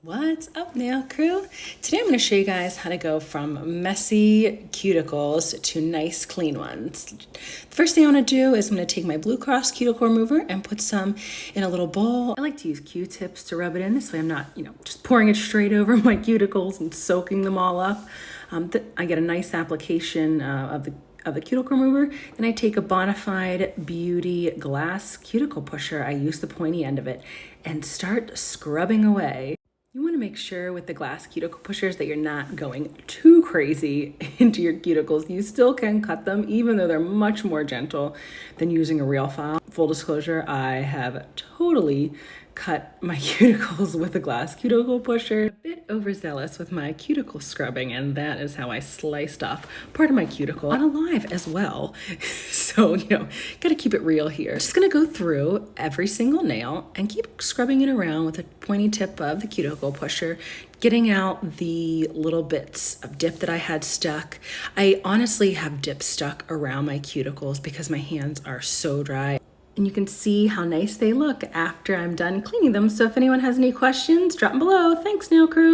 What's up, nail crew? Today I'm going to show you guys how to go from messy cuticles to nice clean ones. The first thing I want to do is I'm going to take my Blue Cross cuticle remover and put some in a little bowl. I like to use Q-tips to rub it in. This way I'm not, just pouring it straight over my cuticles and soaking them all up. I get a nice application of the cuticle remover. Then I take a Bonafide Beauty glass cuticle pusher. I use the pointy end of it and start scrubbing away. You want to make sure with the glass cuticle pushers that you're not going too crazy into your cuticles. You still can cut them, even though they're much more gentle than using a real file. Full disclosure, I have totally cut my cuticles with a glass cuticle pusher. A bit overzealous with my cuticle scrubbing, and that is how I sliced off part of my cuticle unalive as well. So, gotta keep it real here. Just gonna go through every single nail and keep scrubbing it around with a pointy tip of the cuticle pusher, getting out the little bits of dip that I had stuck. I honestly have dip stuck around my cuticles because my hands are so dry. And you can see how nice they look after I'm done cleaning them. So if anyone has any questions, drop them below. Thanks, nail crew.